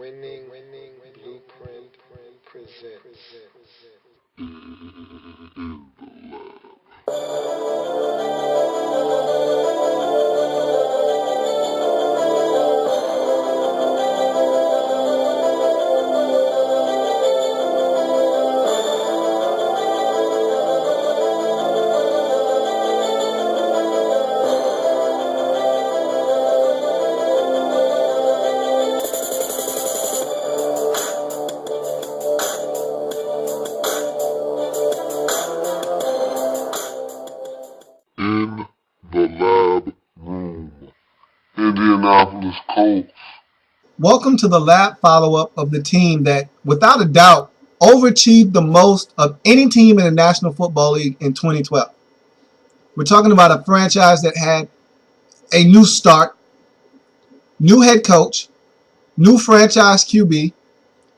Winning Blueprint presents. In the Lab Room. Indianapolis Colts. Welcome to the lab follow-up of the team that, without a doubt, overachieved the most of any team in the National Football League in 2012. We're talking about a franchise that had a new start, new head coach, new franchise QB,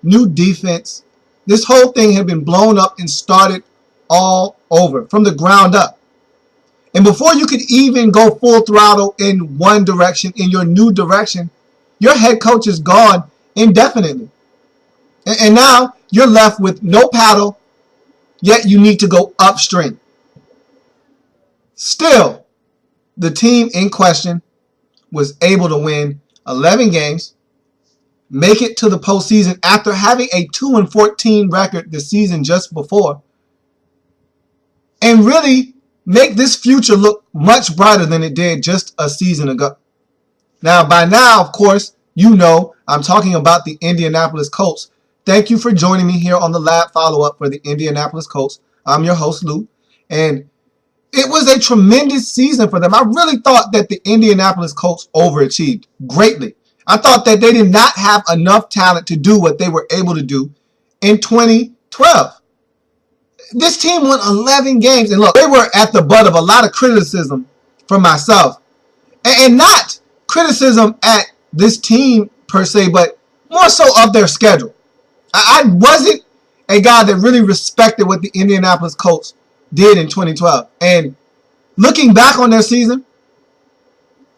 new defense. This whole thing had been blown up and started all over from the ground up. And before you could even go full throttle in one direction, in your new direction, your head coach is gone indefinitely. And now you're left with no paddle, yet you need to go upstream. Still, the team in question was able to win 11 games, make it to the postseason after having a 2-14 record the season just before, and really make this future look much brighter than it did just a season ago. Now, by now, of course, you know I'm talking about the Indianapolis Colts. Thank you for joining me here on the lab follow-up for the Indianapolis Colts. I'm your host, Lou, and it was a tremendous season for them. I really thought that the Indianapolis Colts overachieved greatly. I thought that they did not have enough talent to do what they were able to do in 2012. This team won 11 games, and look, they were at the butt of a lot of criticism from myself, and not criticism at this team per se, but more so of their schedule. I wasn't a guy that really respected what the Indianapolis Colts did in 2012, and looking back on their season,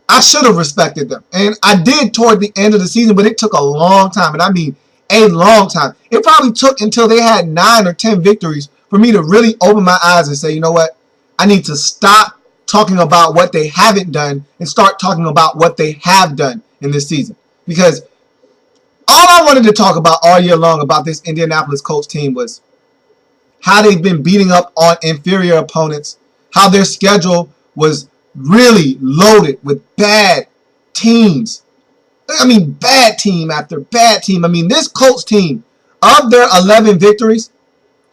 I should have respected them, and I did toward the end of the season, but it took a long time, and I mean a long time. It probably took until they had 9 or 10 victories for me to really open my eyes and say, you know what? I need to stop talking about what they haven't done and start talking about what they have done in this season. Because all I wanted to talk about all year long about this Indianapolis Colts team was how they've been beating up on inferior opponents, how their schedule was really loaded with bad teams. I mean, bad team after bad team. I mean, this Colts team, of their 11 victories,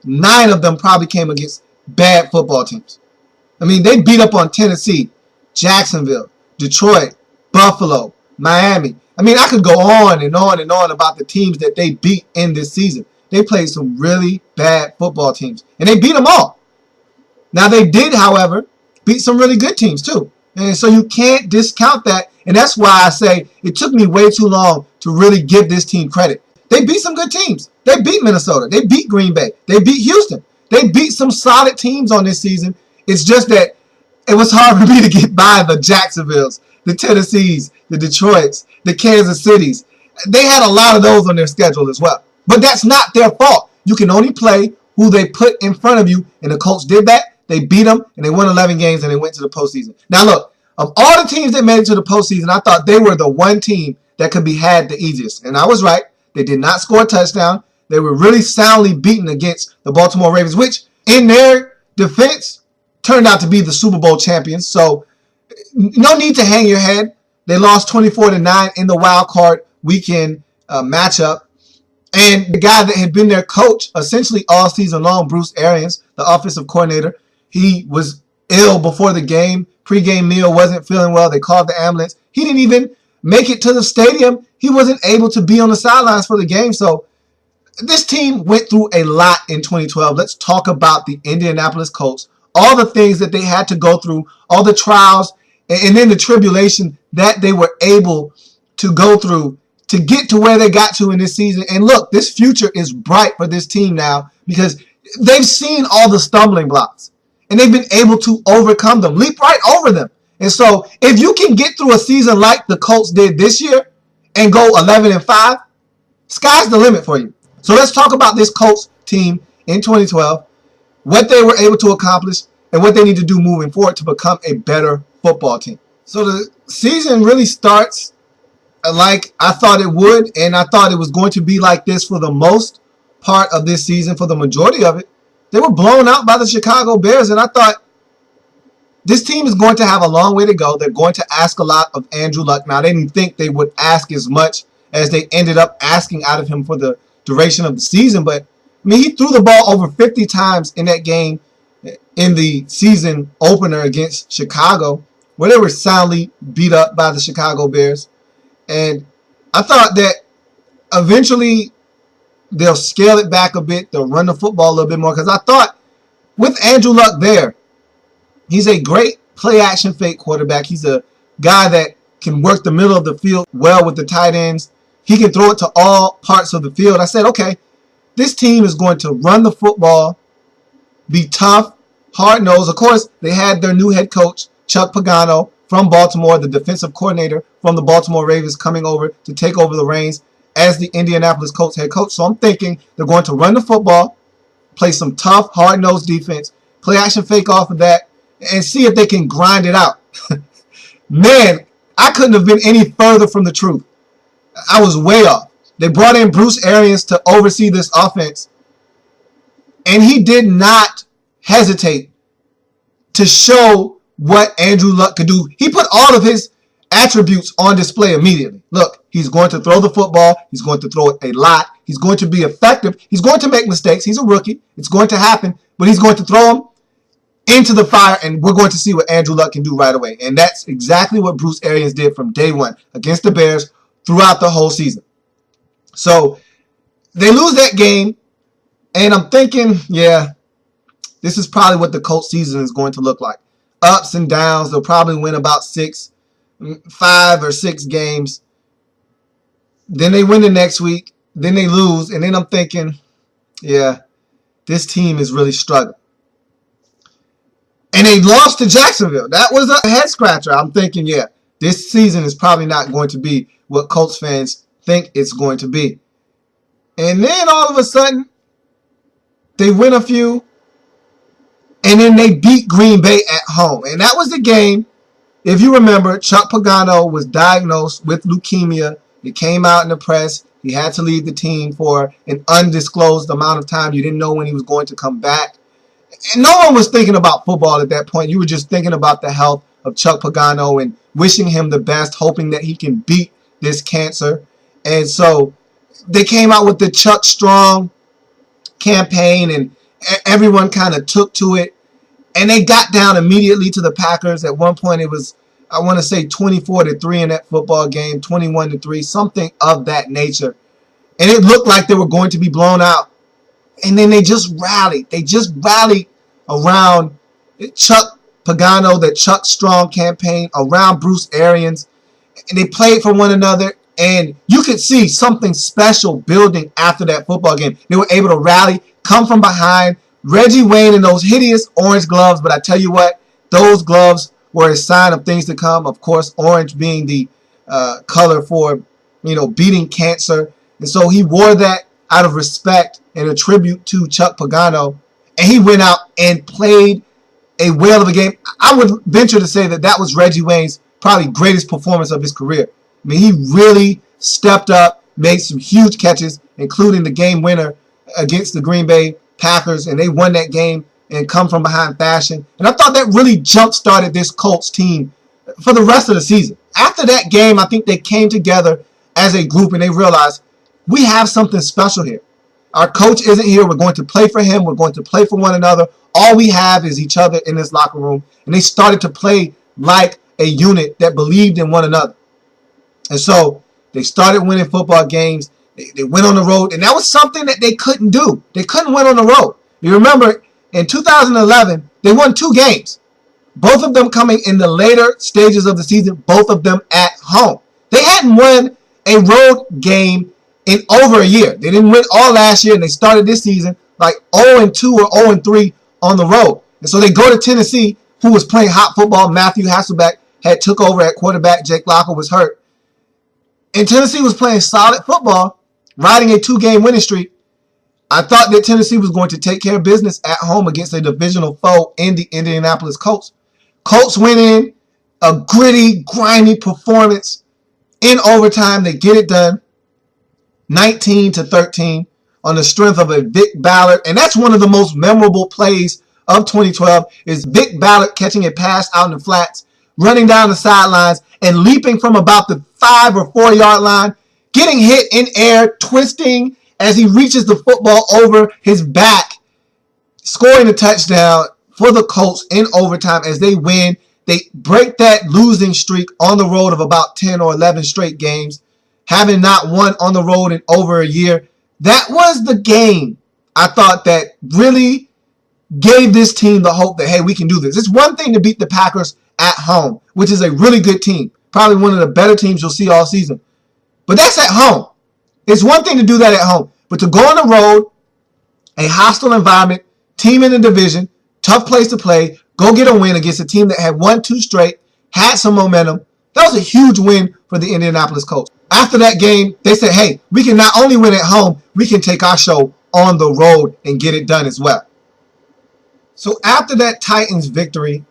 9 of them probably came against bad football teams. I mean, they beat up on Tennessee, Jacksonville, Detroit, Buffalo, Miami. I mean, I could go on and on and on about the teams that they beat in this season. They played some really bad football teams, and they beat them all. Now, they did, however, beat some really good teams too. And so you can't discount that, and that's why I say it took me way too long to really give this team credit. They beat some good teams. They beat Minnesota. They beat Green Bay. They beat Houston. They beat some solid teams on this season. It's just that it was hard for me to get by the Jacksonvilles, the Tennessees, the Detroits, the Kansas Cities. They had a lot of those on their schedule as well. But that's not their fault. You can only play who they put in front of you, and the Colts did that. They beat them, and they won 11 games, and they went to the postseason. Now, look, of all the teams that made it to the postseason, I thought they were the one team that could be had the easiest. And I was right. They did not score a touchdown. They were really soundly beaten against the Baltimore Ravens, which, in their defense, turned out to be the Super Bowl champions. So, no need to hang your head. They lost 24-9 in the wild card weekend matchup. And the guy that had been their coach essentially all season long, Bruce Arians, the offensive coordinator, he was ill before the game. Pre-game meal, wasn't feeling well. They called the ambulance. He didn't even make it to the stadium. He wasn't able to be on the sidelines for the game. So this team went through a lot in 2012. Let's talk about the Indianapolis Colts, all the things that they had to go through, all the trials, and then the tribulation that they were able to go through to get to where they got to in this season. And look, this future is bright for this team now because they've seen all the stumbling blocks and they've been able to overcome them, leap right over them. And so if you can get through a season like the Colts did this year and go 11-5, Sky's the limit for you. So let's talk about this Colts team in 2012, what they were able to accomplish, and what they need to do moving forward to become a better football team. So the season really starts like I thought it would, and I thought it was going to be like this for the most part of this season, for the majority of it. They were blown out by the Chicago Bears, and I thought this team is going to have a long way to go. They're going to ask a lot of Andrew Luck. Now, I didn't think they would ask as much as they ended up asking out of him for the duration of the season, but I mean, he threw the ball over 50 times in that game in the season opener against Chicago, where they were soundly beat up by the Chicago Bears. And I thought that eventually they'll scale it back a bit. They'll run the football a little bit more, because I thought with Andrew Luck there, he's a great play-action fake quarterback. He's a guy that can work the middle of the field well with the tight ends. He can throw it to all parts of the field. I said, okay, this team is going to run the football, be tough, hard-nosed. Of course, they had their new head coach, Chuck Pagano, from Baltimore, the defensive coordinator from the Baltimore Ravens, coming over to take over the reins as the Indianapolis Colts head coach. So I'm thinking they're going to run the football, play some tough, hard-nosed defense, play action fake off of that, and see if they can grind it out. Man, I couldn't have been any further from the truth. I was way off. They brought in Bruce Arians to oversee this offense, and he did not hesitate to show what Andrew Luck could do. He put all of his attributes on display immediately. Look, he's going to throw the football. He's going to throw it a lot. He's going to be effective. He's going to make mistakes. He's a rookie. It's going to happen, but he's going to throw them into the fire, and we're going to see what Andrew Luck can do right away. And that's exactly what Bruce Arians did from day one against the Bears throughout the whole season. So they lose that game, and I'm thinking, yeah, this is probably what the Colts season is going to look like. Ups and downs. They'll probably win about 5 or 6 games. Then they win the next week. Then they lose, and then I'm thinking, yeah, this team is really struggling. And they lost to Jacksonville. That was a head scratcher. I'm thinking, yeah, this season is probably not going to be what Colts fans think it's going to be. And then all of a sudden, they win a few, and then they beat Green Bay at home. And that was the game. If you remember, Chuck Pagano was diagnosed with leukemia. It came out in the press. He had to leave the team for an undisclosed amount of time. You didn't know when he was going to come back. And no one was thinking about football at that point. You were just thinking about the health of Chuck Pagano and wishing him the best, hoping that he can beat this cancer. And so they came out with the Chuck Strong campaign, and everyone kind of took to it. And they got down immediately to the Packers. At one point, it was, I want to say, 24-3 in that football game, 21-3, something of that nature. And it looked like they were going to be blown out. And then they just rallied. They just rallied around Chuck Pagano, the Chuck Strong campaign, around Bruce Arians. And they played for one another. And you could see something special building after that football game. They were able to rally, come from behind. Reggie Wayne in those hideous orange gloves. But I tell you what, those gloves were a sign of things to come. Of course, orange being the color for, beating cancer. And so he wore that out of respect and a tribute to Chuck Pagano. And he went out and played a whale of a game. I would venture to say that that was Reggie Wayne's probably greatest performance of his career. I mean, he really stepped up, made some huge catches, including the game winner against the Green Bay Packers, and they won that game in come from behind fashion. And I thought that really jump-started this Colts team for the rest of the season. After that game, I think they came together as a group and they realized, we have something special here. Our coach isn't here. We're going to play for him. We're going to play for one another. All we have is each other in this locker room. And they started to play like a unit that believed in one another. And so they started winning football games. They went on the road. And that was something that they couldn't do. They couldn't win on the road. You remember, in 2011, they won 2 games. Both of them coming in the later stages of the season. Both of them at home. They hadn't won a road game in over a year. They didn't win all last year, and they started this season like 0-2 or 0-3 on the road. And so they go to Tennessee, who was playing hot football. Matthew Hasselbeck had took over at quarterback. Jake Locker was hurt. And Tennessee was playing solid football, riding a 2-game winning streak. I thought that Tennessee was going to take care of business at home against a divisional foe in the Indianapolis Colts. Colts win in a gritty, grimy performance in overtime. They get it done 19-13 on the strength of a Vic Ballard. And that's one of the most memorable plays of 2012 is Vic Ballard catching a pass out in the flats, running down the sidelines, and leaping from about the 5 or 4 yard line, getting hit in air, twisting as he reaches the football over his back, scoring a touchdown for the Colts in overtime as they win. They break that losing streak on the road of about 10 or 11 straight games, having not won on the road in over a year. That was the game I thought that really gave this team the hope that, hey, we can do this. It's one thing to beat the Packers at home, which is a really good team, probably one of the better teams you'll see all season. But that's at home. It's one thing to do that at home. But to go on the road, a hostile environment, team in the division, tough place to play, go get a win against a team that had won 2 straight, had some momentum. That was a huge win for the Indianapolis Colts. After that game, they said, hey, we can not only win at home, we can take our show on the road and get it done as well. So after that Titans victory,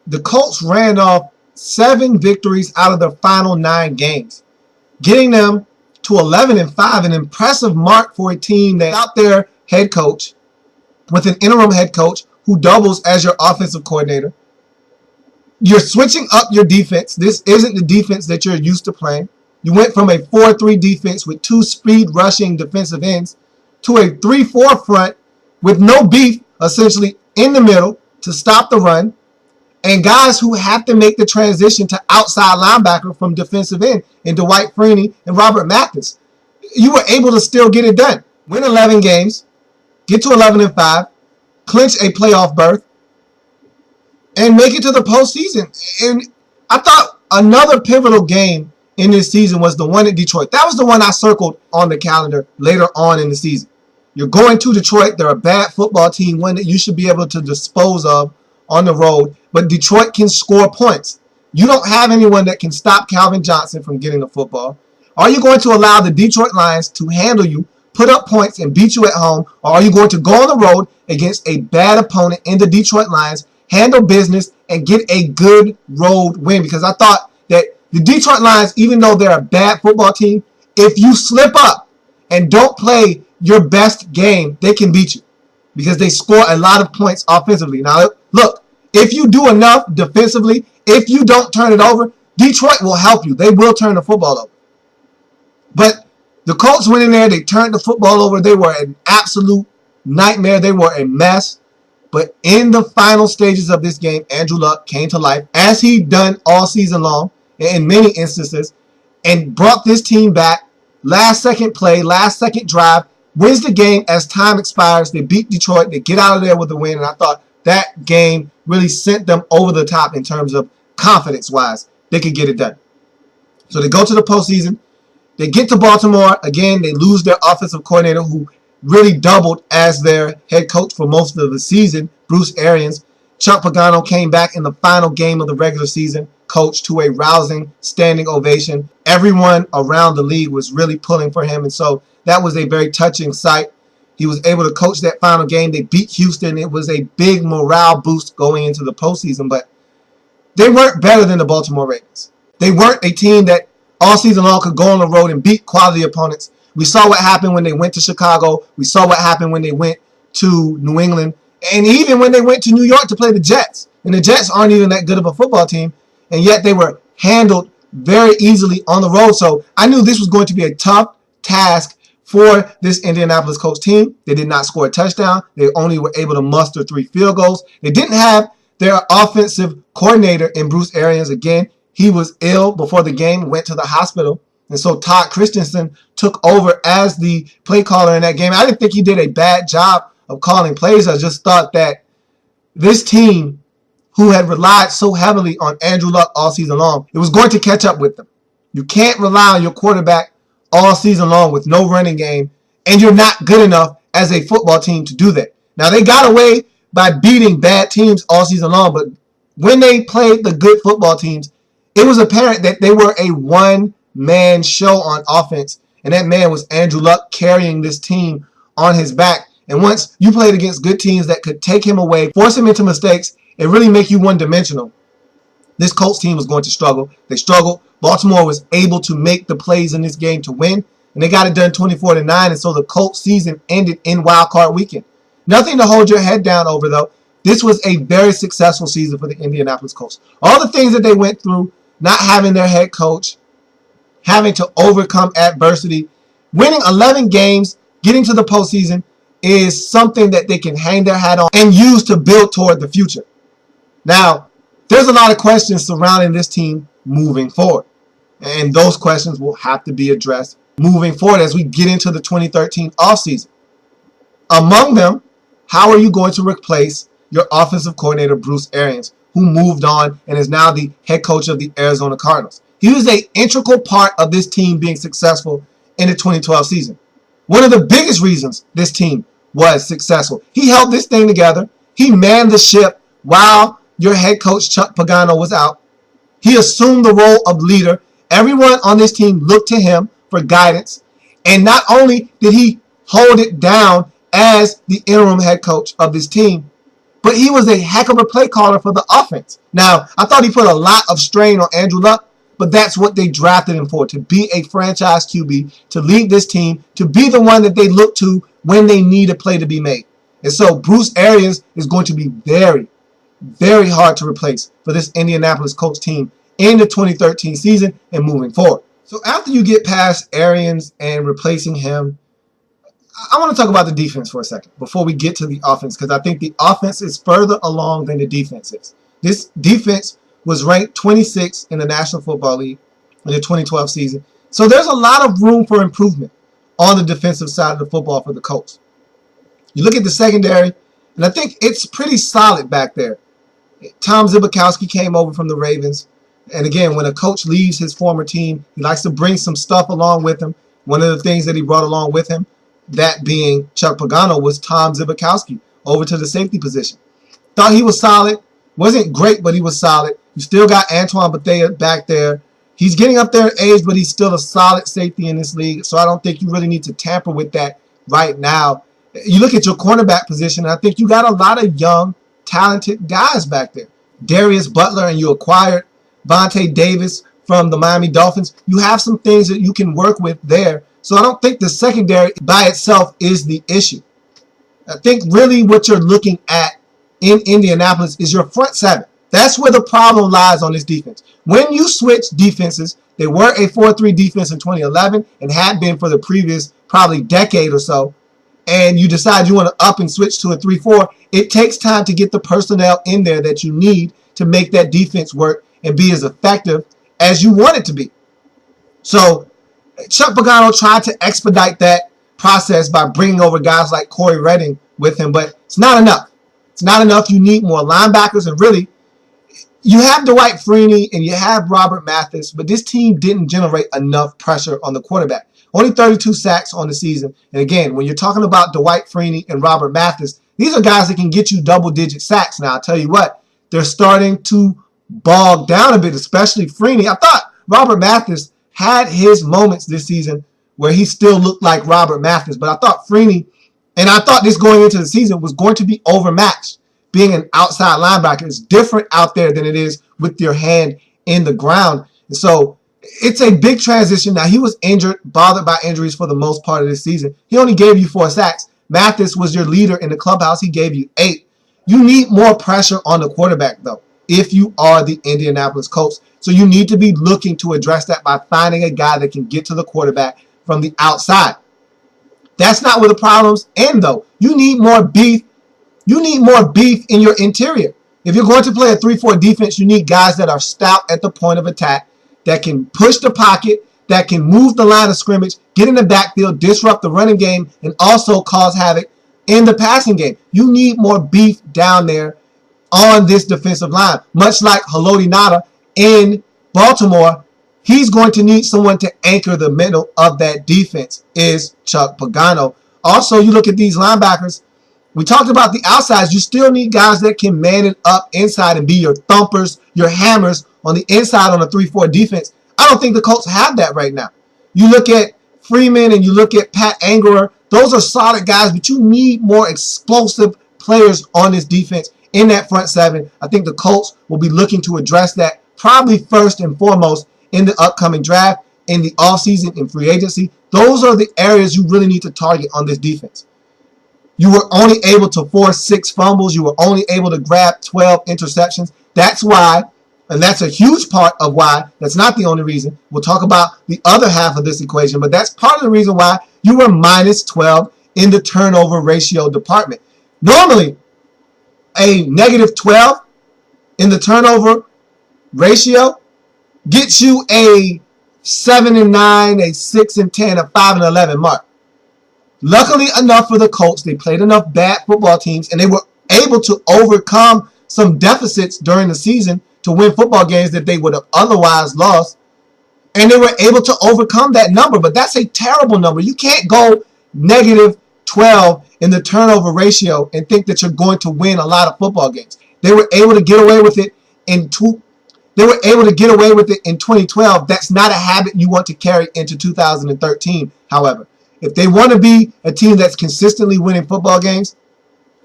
the Colts ran off 7 victories out of their final 9 games, getting them to 11-5, an impressive mark for a team that out their head coach with an interim head coach who doubles as your offensive coordinator. You're switching up your defense. This isn't the defense that you're used to playing. You went from a 4-3 defense with 2 speed rushing defensive ends to a 3-4 front with no beef essentially in the middle to stop the run, and guys who have to make the transition to outside linebacker from defensive end in Dwight Freeney and Robert Mathis. You were able to still get it done. Win 11 games, get to 11-5, clinch a playoff berth, and make it to the postseason. And I thought another pivotal game in this season was the one at Detroit. That was the one I circled on the calendar later on in the season. You're going to Detroit. They're a bad football team, one that you should be able to dispose of on the road. But Detroit can score points. You don't have anyone that can stop Calvin Johnson from getting the football. Are you going to allow the Detroit Lions to handle you, put up points, and beat you at home? Or are you going to go on the road against a bad opponent in the Detroit Lions, handle business, and get a good road win? Because I thought that the Detroit Lions, even though they're a bad football team, if you slip up and don't play your best game, they can beat you because they score a lot of points offensively. Now, look, if you do enough defensively, if you don't turn it over, Detroit will help you. They will turn the football over. But the Colts went in there. They turned the football over. They were an absolute nightmare. They were a mess. But in the final stages of this game, Andrew Luck came to life, as he'd done all season long in many instances, and brought this team back. Last second play, last second drive, wins the game as time expires. They beat Detroit. They get out of there with a win. And I thought that game really sent them over the top in terms of confidence-wise. They could get it done. So they go to the postseason. They get to Baltimore. Again, they lose their offensive coordinator who really doubled as their head coach for most of the season, Bruce Arians. Chuck Pagano came back in the final game of the regular season, coached to a rousing standing ovation. Everyone around the league was really pulling for him, and so that was a very touching sight. He was able to coach that final game. They beat Houston. It was a big morale boost going into the postseason, but they weren't better than the Baltimore Ravens. They weren't a team that all season long could go on the road and beat quality opponents. We saw what happened when they went to Chicago. We saw what happened when they went to New England. And even when they went to New York to play the Jets. And the Jets aren't even that good of a football team. And yet they were handled very easily on the road. So I knew this was going to be a tough task for this Indianapolis Colts team. They did not score a touchdown. They only were able to muster 3 field goals. They didn't have their offensive coordinator in Bruce Arians. Again, he was ill before the game, went to the hospital. And so Todd Christensen took over as the play caller in that game. I didn't think he did a bad job of calling plays. I just thought that this team, who had relied so heavily on Andrew Luck all season long, it was going to catch up with them. You can't rely on your quarterback all season long with no running game, and you're not good enough as a football team to do that. Now, they got away by beating bad teams all season long, but when they played the good football teams, it was apparent that they were a one-man show on offense, And that man was Andrew Luck carrying this team on his back. And once you played against good teams that could take him away, force him into mistakes, and really make you one-dimensional, this Colts team was going to struggle. They struggled. Baltimore was able to make the plays in this game to win, and they got it done 24-9, and so the Colts season ended in Wild Card Weekend. Nothing to hold your head down over, though. This was a very successful season for the Indianapolis Colts. All the things that they went through, not having their head coach, having to overcome adversity, winning 11 games, getting to the postseason is something that they can hang their hat on and use to build toward the future. Now, there's a lot of questions surrounding this team moving forward, and those questions will have to be addressed moving forward as we get into the 2013 offseason. Among them, how are you going to replace your offensive coordinator, Bruce Arians, who moved on and is now the head coach of the Arizona Cardinals? He was an integral part of this team being successful in the 2012 season. One of the biggest reasons this team was successful. He held this thing together. He manned the ship while your head coach, Chuck Pagano, was out. He assumed the role of leader. Everyone on this team looked to him for guidance. And not only did he hold it down as the interim head coach of this team, but he was a heck of a play caller for the offense. Now, I thought he put a lot of strain on Andrew Luck, but that's what they drafted him for, to be a franchise QB, to lead this team, to be the one that they look to when they need a play to be made. And so Bruce Arians is going to be very, very hard to replace for this Indianapolis Colts team in the 2013 season and moving forward. So after you get past Arians and replacing him, I want to talk about the defense for a second before we get to the offense, because I think the offense is further along than the defense is. This defense was ranked 26th in the National Football League in the 2012 season. So there's a lot of room for improvement on the defensive side of the football for the Colts. You look at the secondary, and I think it's pretty solid back there. Tom Zibikowski came over from the Ravens. And again, when a coach leaves his former team, he likes to bring some stuff along with him. One of the things that he brought along with him, that being Chuck Pagano, was Tom Zibikowski over to the safety position. Thought he was solid. Wasn't great, but he was solid. You still got Antoine Bethea back there. He's getting up there in age, but he's still a solid safety in this league. So I don't think you really need to tamper with that right now. You look at your cornerback position, and I think you got a lot of young, talented guys back there. Darius Butler, and you acquired Vontae Davis from the Miami Dolphins. You have some things that you can work with there. So I don't think the secondary by itself is the issue. I think really what you're looking at in Indianapolis is your front seven. That's where the problem lies on this defense. When you switch defenses, they were a 4-3 defense in 2011 and had been for the previous probably decade or so, and you decide you want to up and switch to a 3-4, it takes time to get the personnel in there that you need to make that defense work and be as effective as you want it to be. So Chuck Pagano tried to expedite that process by bringing over guys like Corey Redding with him, but it's not enough. It's not enough. You need more linebackers, and really, you have Dwight Freeney and you have Robert Mathis, but this team didn't generate enough pressure on the quarterback. Only 32 sacks on the season. And again, when you're talking about Dwight Freeney and Robert Mathis, these are guys that can get you double-digit sacks. Now, I'll tell you what, they're starting to bog down a bit, especially Freeney. I thought Robert Mathis had his moments this season where he still looked like Robert Mathis, but I thought Freeney, and I thought this going into the season, was going to be overmatched. Being an outside linebacker is different out there than it is with your hand in the ground. And so it's a big transition. Now, he was injured, bothered by injuries for the most part of this season. He only gave you 4 sacks. Mathis was your leader in the clubhouse. He gave you 8. You need more pressure on the quarterback, though, if you are the Indianapolis Colts. So you need to be looking to address that by finding a guy that can get to the quarterback from the outside. That's not where the problems end, though. You need more beef. You need more beef in your interior. If you're going to play a 3-4 defense, you need guys that are stout at the point of attack, that can push the pocket, that can move the line of scrimmage, get in the backfield, disrupt the running game, and also cause havoc in the passing game. You need more beef down there on this defensive line. Much like Haloti Ngata in Baltimore, he's going to need someone to anchor the middle of that defense, is Chuck Pagano. Also, you look at these linebackers. We talked about the outsides. You still need guys that can man it up inside and be your thumpers, your hammers on the inside on a 3-4 defense. I don't think the Colts have that right now. You look at Freeman and you look at Pat Angerer, those are solid guys, but you need more explosive players on this defense in that front seven. I think the Colts will be looking to address that probably first and foremost in the upcoming draft, in the offseason, in free agency. Those are the areas you really need to target on this defense. You were only able to force 6 fumbles. You were only able to grab 12 interceptions. That's why, and that's a huge part of why, that's not the only reason. We'll talk about the other half of this equation, but that's part of the reason why you were minus 12 in the turnover ratio department. Normally, a negative 12 in the turnover ratio gets you a 7-9, a 6-10, a 5-11 mark. Luckily enough for the Colts, they played enough bad football teams, and they were able to overcome some deficits during the season to win football games that they would have otherwise lost. And they were able to overcome that number, but that's a terrible number. You can't go negative 12 in the turnover ratio and think that you're going to win a lot of football games. They were able to get away with it in 2012. That's not a habit you want to carry into 2013, however. If they want to be a team that's consistently winning football games,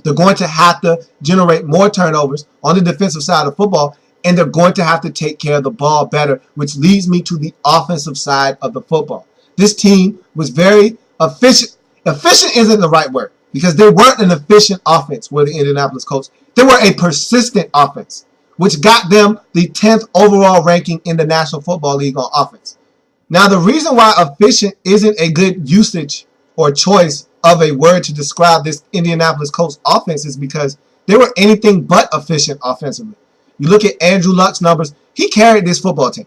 they're going to have to generate more turnovers on the defensive side of football, and they're going to have to take care of the ball better, which leads me to the offensive side of the football. This team was very efficient. Efficient isn't the right word because they weren't an efficient offense were the Indianapolis Colts. They were a persistent offense, which got them the 10th overall ranking in the National Football League on offense. Now, the reason why efficient isn't a good usage or choice of a word to describe this Indianapolis Colts offense is because they were anything but efficient offensively. You look at Andrew Luck's numbers, he carried this football team.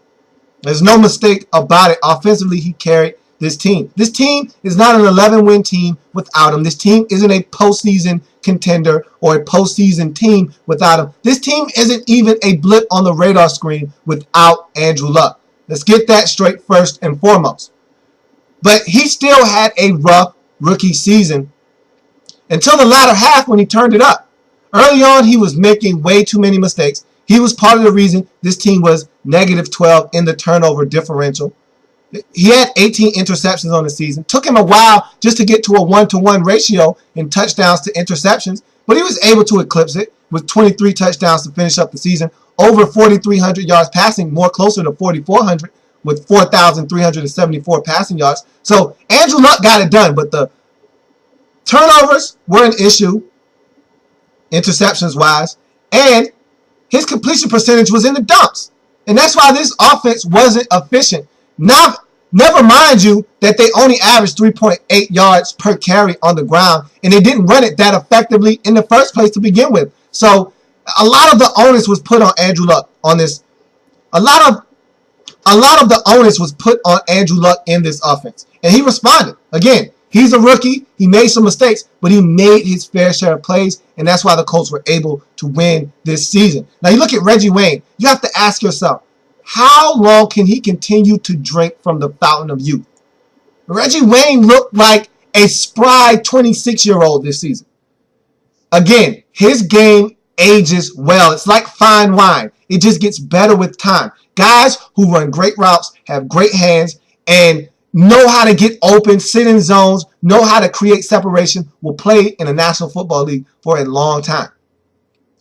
There's no mistake about it. Offensively, he carried this team. This team is not an 11-win team without him. This team isn't a postseason contender or a postseason team without him. This team isn't even a blip on the radar screen without Andrew Luck. Let's get that straight first and foremost. But he still had a rough rookie season until the latter half when he turned it up. Early on, he was making way too many mistakes. He was part of the reason this team was negative 12 in the turnover differential. He had 18 interceptions on the season. Took him a while just to get to a 1-to-1 ratio in touchdowns to interceptions, but he was able to eclipse it with 23 touchdowns to finish up the season. Over 4,300 yards passing, more closer to 4,400 with 4,374 passing yards. So Andrew Luck got it done, but the turnovers were an issue, interceptions-wise, and his completion percentage was in the dumps. And that's why this offense wasn't efficient. Now, never mind you that they only averaged 3.8 yards per carry on the ground, and they didn't run it that effectively in the first place to begin with. So a lot of the onus was put on Andrew Luck on this. A lot of the onus was put on Andrew Luck in this offense, and he responded. Again, he's a rookie. He made some mistakes, but he made his fair share of plays, and that's why the Colts were able to win this season. Now, you look at Reggie Wayne. You have to ask yourself, how long can he continue to drink from the fountain of youth? Reggie Wayne looked like a spry 26-year-old this season. Again, his game ages well. It's like fine wine. It just gets better with time. Guys who run great routes, have great hands, and know how to get open, sit in zones, know how to create separation, will play in the National Football League for a long time.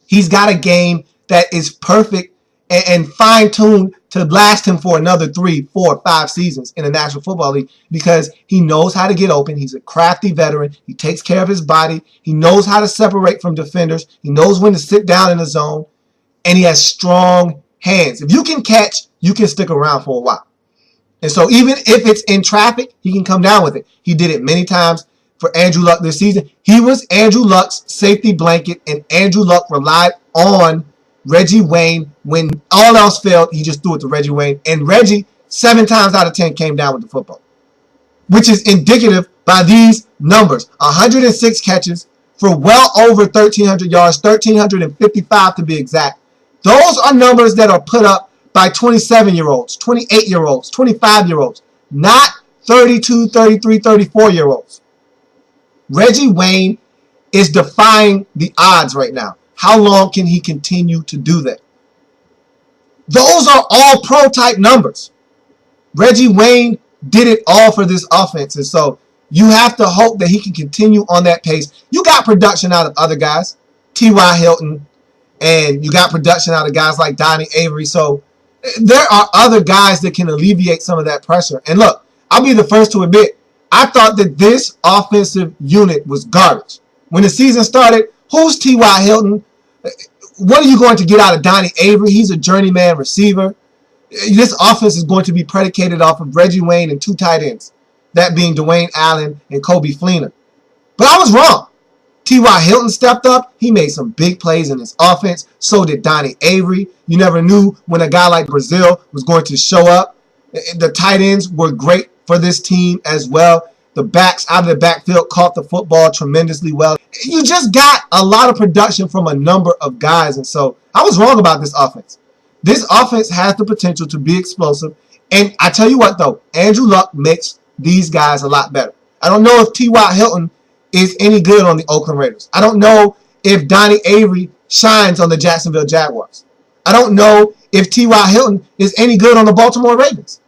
He's got a game that is perfect and fine-tuned to last him for another 3, 4, 5 seasons in the National Football League because he knows how to get open. He's a crafty veteran. He takes care of his body. He knows how to separate from defenders. He knows when to sit down in the zone, and he has strong hands. If you can catch, you can stick around for a while. And so even if it's in traffic, he can come down with it. He did it many times for Andrew Luck this season. He was Andrew Luck's safety blanket, and Andrew Luck relied on Reggie Wayne. When all else failed, he just threw it to Reggie Wayne. And Reggie, 7 times out of 10, came down with the football, which is indicative by these numbers. 106 catches for well over 1,300 yards, 1,355 to be exact. Those are numbers that are put up by 27-year-olds, 28-year-olds, 25-year-olds, not 32, 33, 34-year-olds. Reggie Wayne is defying the odds right now. How long can he continue to do that? Those are all pro-type numbers. Reggie Wayne did it all for this offense. And so you have to hope that he can continue on that pace. You got production out of other guys, T.Y. Hilton, and you got production out of guys like Donnie Avery. So there are other guys that can alleviate some of that pressure. And look, I'll be the first to admit, I thought that this offensive unit was garbage. When the season started, who's T.Y. Hilton? What are you going to get out of Donnie Avery? He's a journeyman receiver. This offense is going to be predicated off of Reggie Wayne and 2 tight ends, that being Dwayne Allen and Kobe Fleener. But I was wrong. T.Y. Hilton stepped up. He made some big plays in his offense. So did Donnie Avery. You never knew when a guy like Brazil was going to show up. The tight ends were great for this team as well. The backs out of the backfield caught the football tremendously well. You just got a lot of production from a number of guys. And so I was wrong about this offense. This offense has the potential to be explosive. And I tell you what, though, Andrew Luck makes these guys a lot better. I don't know if T.Y. Hilton is any good on the Oakland Raiders. I don't know if Donnie Avery shines on the Jacksonville Jaguars. I don't know if T.Y. Hilton is any good on the Baltimore Ravens.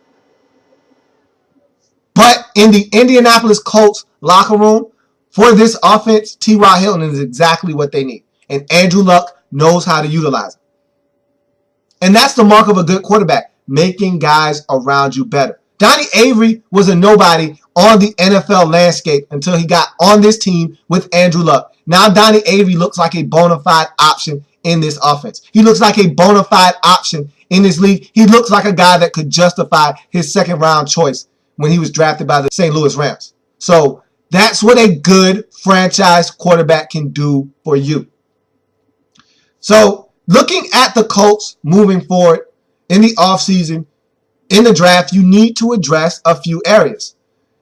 But in the Indianapolis Colts locker room, for this offense, T.Y. Hilton is exactly what they need. And Andrew Luck knows how to utilize it. And that's the mark of a good quarterback, making guys around you better. Donnie Avery was a nobody on the NFL landscape until he got on this team with Andrew Luck. Now Donnie Avery looks like a bona fide option in this offense. He looks like a bona fide option in this league. He looks like a guy that could justify his second-round choice when he was drafted by the St. Louis Rams. So that's what a good franchise quarterback can do for you. So looking at the Colts moving forward in the offseason, in the draft, you need to address a few areas.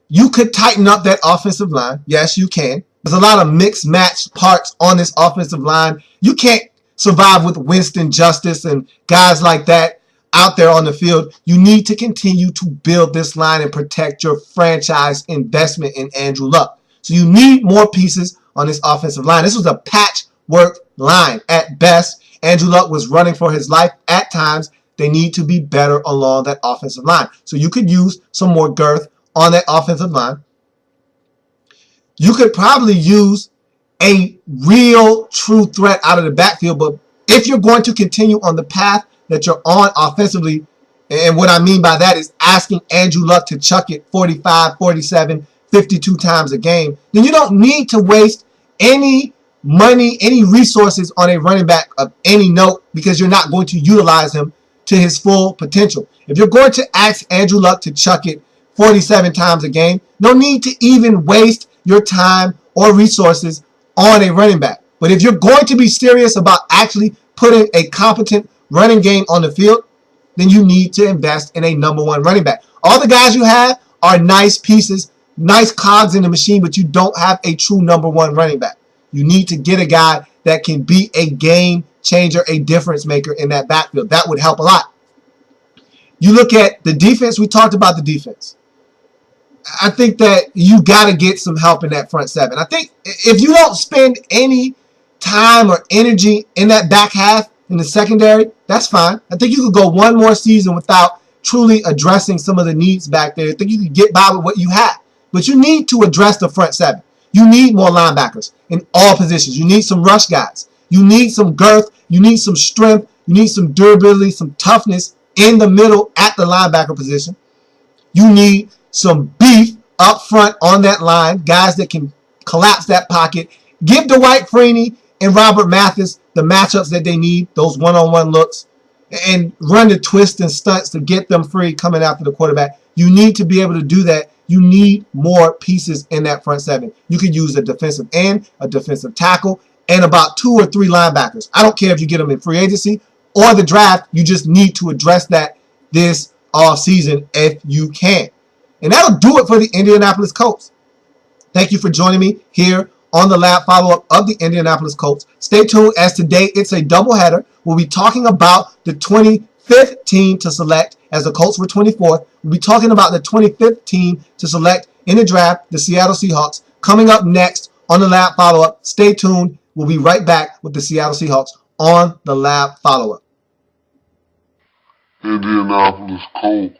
You could tighten up that offensive line. Yes, you can. There's a lot of mixed match parts on this offensive line. You can't survive with Winston Justice and guys like that out there on the field. You need to continue to build this line and protect your franchise investment in Andrew Luck. So you need more pieces on this offensive line. This was a patchwork line at best. Andrew Luck was running for his life at times. They need to be better along that offensive line. So you could use some more girth on that offensive line. You could probably use a real true threat out of the backfield. But if you're going to continue on the path that you're on offensively, and what I mean by that is asking Andrew Luck to chuck it 45, 47, 52 times a game, then you don't need to waste any money, any resources on a running back of any note because you're not going to utilize him to his full potential. If you're going to ask Andrew Luck to chuck it 47 times a game, no need to even waste your time or resources on a running back. But if you're going to be serious about actually putting a competent running game on the field, then you need to invest in a number one running back. All the guys you have are nice pieces, nice cogs in the machine, but you don't have a true number one running back. You need to get a guy that can be a game changer, a difference maker in that backfield. That would help a lot. You look at the defense. We talked about the defense. I think that you got to get some help in that front seven. I think if you don't spend any time or energy in that back half in the secondary, that's fine. I think you could go one more season without truly addressing some of the needs back there. I think you could get by with what you have. But you need to address the front seven. You need more linebackers in all positions. You need some rush guys. You need some girth. You need some strength. You need some durability, some toughness in the middle at the linebacker position. You need some beef up front on that line, guys that can collapse that pocket. Give Dwight Freeney and Robert Mathis the matchups that they need, those one-on-one looks, and run the twists and stunts to get them free coming after the quarterback. You need to be able to do that. You need more pieces in that front seven. You could use a defensive end, a defensive tackle, and about 2 or 3 linebackers. I don't care if you get them in free agency or the draft. You just need to address that this offseason if you can. And that'll do it for the Indianapolis Colts. Thank you for joining me here on the lab follow-up of the Indianapolis Colts. Stay tuned, as today it's a doubleheader. We'll be talking about the 25th team to select, as the Colts were 24th. We'll be talking about the 25th team to select in the draft, the Seattle Seahawks. Coming up next on the lab follow-up. Stay tuned. We'll be right back with the Seattle Seahawks on the lab follow-up. Indianapolis Colts.